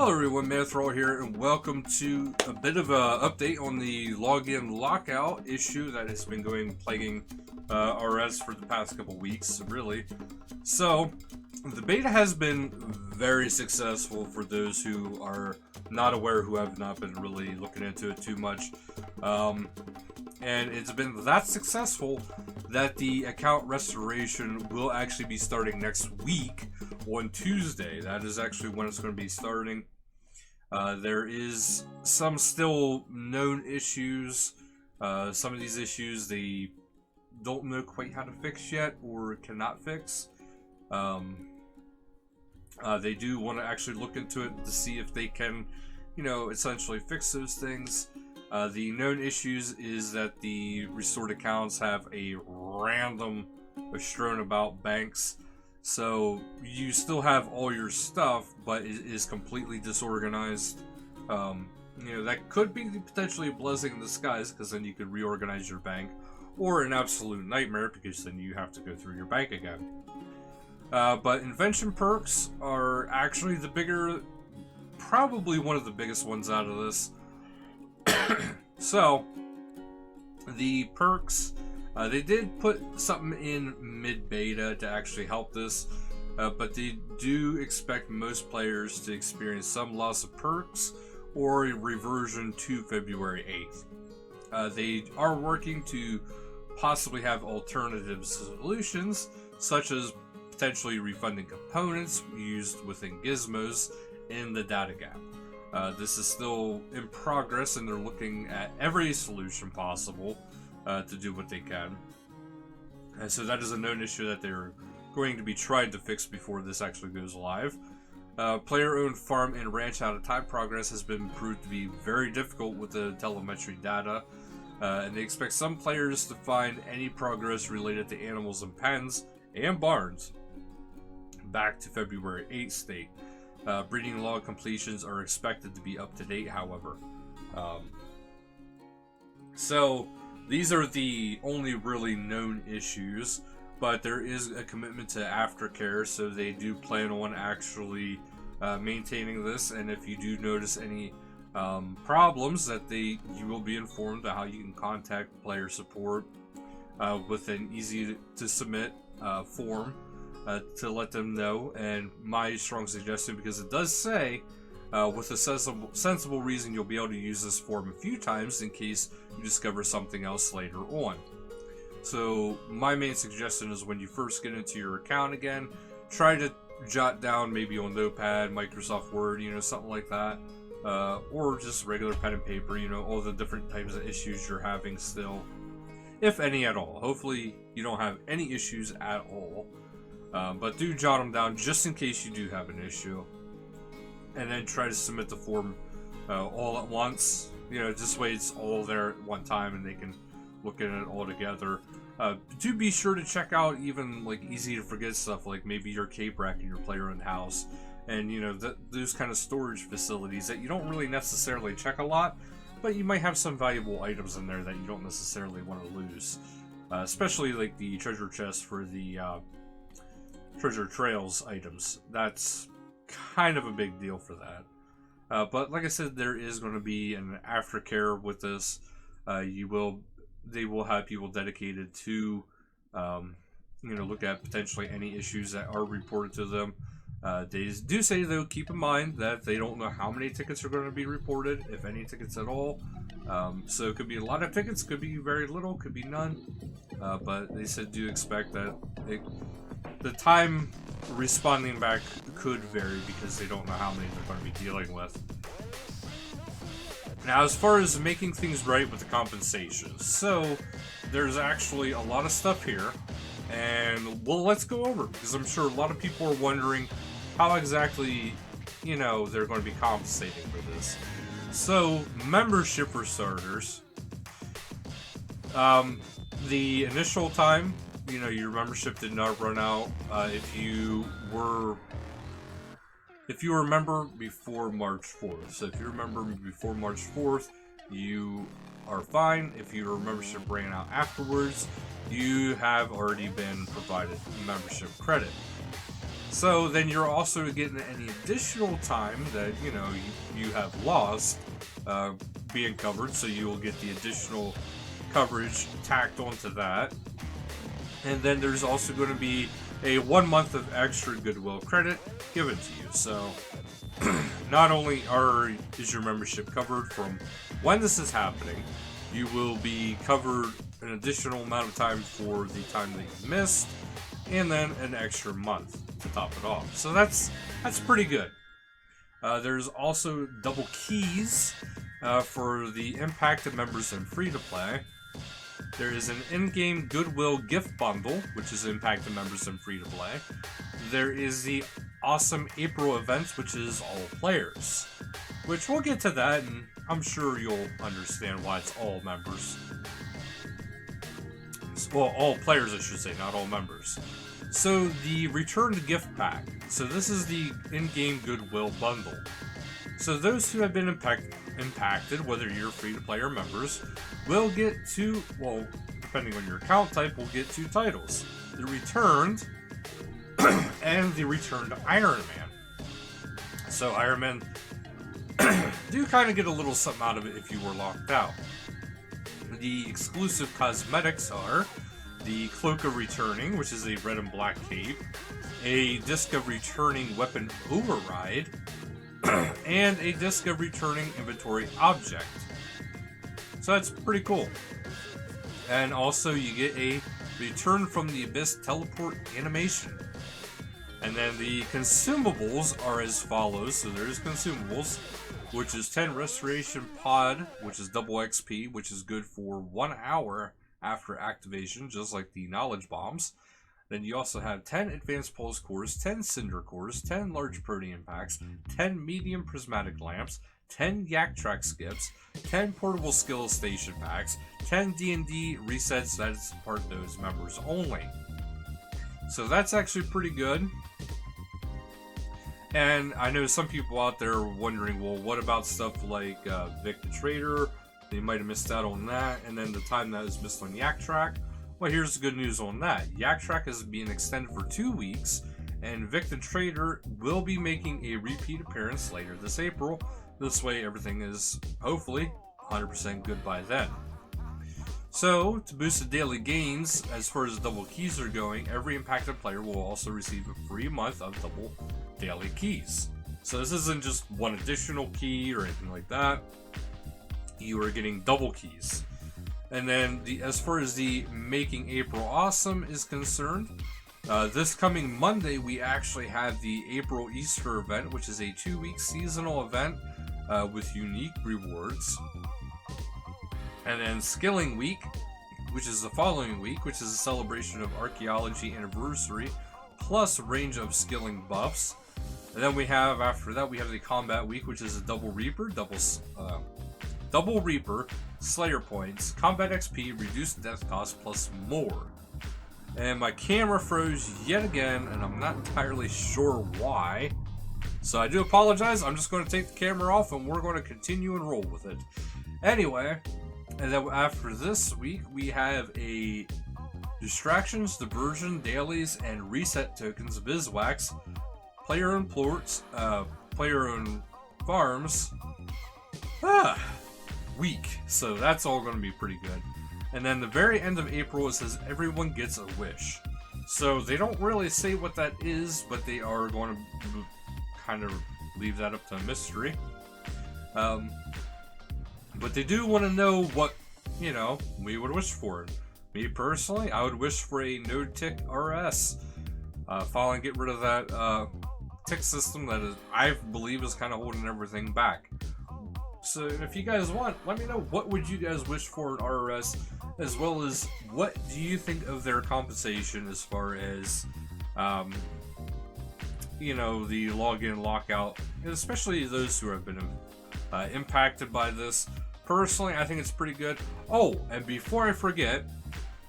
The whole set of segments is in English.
Hello everyone, Manithral here, and welcome to a bit of a update on the login lockout issue that has been plaguing RS for the past couple weeks, really. So, the beta has been very successful for those who are not aware, who have not been really looking into it too much. And it's been that successful that the account restoration will actually be starting next week on Tuesday. That is actually when it's going to be starting. There is some still known issues. Some of these issues they don't know quite how to fix yet or cannot fix. They do want to actually look into it to see if they can, essentially fix those things. The known issues is that the restored accounts have a random strewn about banks. So you still have all your stuff, but it is completely disorganized. That could be potentially a blessing in disguise, because then you could reorganize your bank, or an absolute nightmare because then you have to go through your bank again. But Invention Perks are actually probably one of the biggest ones out of this. So, the perks, they did put something in mid-beta to actually help this, but they do expect most players to experience some loss of perks or a reversion to February 8th. They are working to possibly have alternative solutions, such as potentially refunding components used within gizmos in the data gap. This is still in progress, and they're looking at every solution possible to do what they can. And so that is a known issue that they're going to be trying to fix before this actually goes live. Player-owned farm and ranch out-of-time progress has been proved to be very difficult with the telemetry data, and they expect some players to find any progress related to animals in pens and barns back to February 8th state. Breeding log completions are expected to be up to date, however. So these are the only really known issues, but there is a commitment to aftercare, so they do plan on actually maintaining this. And if you do notice any problems, that you will be informed of how you can contact player support with an easy to submit form. To let them know. And my strong suggestion, because it does say with a sensible reason you'll be able to use this form a few times in case you discover something else later on. So my main suggestion is when you first get into your account again, try to jot down maybe on Notepad, Microsoft Word, something like that, or just regular pen and paper, all the different types of issues you're having still, if any at all. Hopefully you don't have any issues at all. But do jot them down just in case you do have an issue, and then try to submit the form all at once. This way it's all there at one time and they can look at it all together. Do be sure to check out even like easy to forget stuff, like maybe your cape rack in your player-owned house, and those kind of storage facilities that you don't really necessarily check a lot, but you might have some valuable items in there that you don't necessarily want to lose, especially like the treasure chest for the treasure trails items. That's kind of a big deal for that. But like I said, there is going to be an aftercare with this. They will have people dedicated to look at potentially any issues that are reported to them. They do say, though, keep in mind that they don't know how many tickets are going to be reported, if any tickets at all. So it could be a lot of tickets, could be very little, could be none. But they said do expect that the time responding back could vary because they don't know how many they're going to be dealing with. Now, as far as making things right with the compensation, so there's actually a lot of stuff here, and well, let's go over, because I'm sure a lot of people are wondering how exactly, they're going to be compensating for this. So, membership for starters, the initial time, your membership did not run out if you were a member before March 4th. So if you remember before March 4th, you are fine. If your membership ran out afterwards, you have already been provided membership credit. So then you're also getting any additional time that, you know, you have lost being covered, so you will get the additional coverage tacked onto that. And then there's also going to be a 1 month of extra goodwill credit given to you. So not only is your membership covered from when this is happening, you will be covered an additional amount of time for the time that you missed, and then an extra month to top it off. So that's pretty good. There's also double keys for the impacted members and free-to-play. There is an in-game Goodwill gift bundle, which is impacted members and free-to-play. There is the awesome April event, which is all players. Which we'll get to that, and I'm sure you'll understand why it's all members. Well, all players, I should say, not all members. So, the returned gift pack. So this is the in-game Goodwill bundle. So those who have been impacted, whether you're free-to-play or members, will get two, well, depending on your account type, will get 2 titles. The Returned and the Returned Iron Man. So Iron Man do kind of get a little something out of it if you were locked out. The exclusive cosmetics are the Cloak of Returning, which is a red and black cape, a Disc of Returning Weapon Override, and a Disc of Returning Inventory Object. So that's pretty cool. And also you get a Return from the Abyss teleport animation. And then the consumables are as follows. So there's consumables, which is 10 Restoration Pod, which is double XP, which is good for 1 hour after activation, just like the Knowledge Bombs. Then you also have 10 Advanced Pulse Cores, 10 Cinder Cores, 10 Large Protean Packs, 10 Medium Prismatic Lamps, 10 Yak Track Skips, 10 Portable Skill Station Packs, 10 D&D Resets, that's part of those members only. So that's actually pretty good. And I know some people out there are wondering, well, what about stuff like Vic the Trader? They might have missed out on that, and then the time that was missed on Yak Track. Well, here's the good news on that. Yak Track is being extended for 2 weeks, and Vic the Trader will be making a repeat appearance later this April. This way, everything is, hopefully, 100% good by then. So, to boost the daily gains, as far as double keys are going, every impacted player will also receive a free month of double daily keys. So this isn't just one additional key or anything like that. You are getting double keys. And then, as far as the Making April Awesome is concerned, this coming Monday we actually have the April Easter event, which is a 2-week seasonal event with unique rewards. And then Skilling Week, which is the following week, which is a celebration of Archaeology Anniversary, plus a range of skilling buffs. And then we have, after that, we have the Combat Week, which is a Double Reaper, Double Reaper, Slayer Points, Combat XP, Reduced Death Cost, plus more. And my camera froze yet again, and I'm not entirely sure why. So I do apologize. I'm just going to take the camera off, and we're going to continue and roll with it. Anyway, and then after this week, we have a Distractions, Diversion, Dailies, and Reset Tokens, Bizwax, Player-owned Plorts, Player-owned Farms, week. So that's all going to be pretty good. And then the very end of April, it says everyone gets a wish. So they don't really say what that is, but they are going to kind of leave that up to a mystery. But they do want to know what, you know, we would wish for. Me personally, I would wish for a no tick RS. Finally get rid of that tick system that is, I believe, is kind of holding everything back. So if you guys want, let me know what would you guys wish for in RS, as well as what do you think of their compensation as far as, you know, the login, lockout, and especially those who have been impacted by this. Personally, I think it's pretty good. Oh, and before I forget,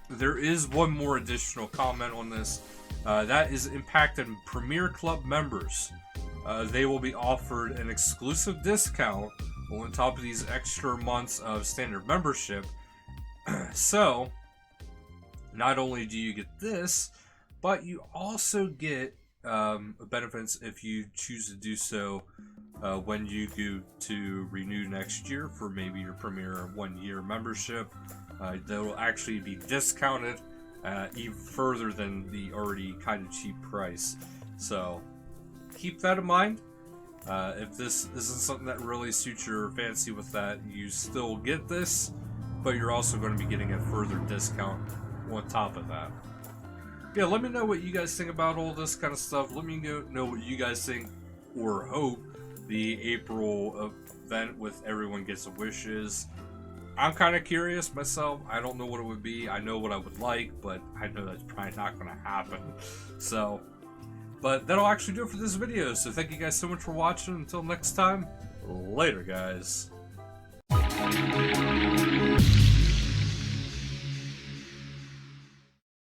there is one more additional comment on this. That is impacted Premier Club members. They will be offered an exclusive discount on top of these extra months of standard membership. So, not only do you get this, but you also get benefits if you choose to do so when you go to renew next year for maybe your premier 1-year membership. That will actually be discounted even further than the already kind of cheap price. So keep that in mind. If this isn't something that really suits your fancy with that, you still get this, but you're also going to be getting a further discount on top of that. Yeah, let me know what you guys think about all this kind of stuff. Let me know what you guys think or hope the April event with Everyone Gets a Wish is. I'm kind of curious myself. I don't know what it would be. I know what I would like, but I know that's probably not going to happen. So, but that'll actually do it for this video. So thank you guys so much for watching. Until next time, later guys.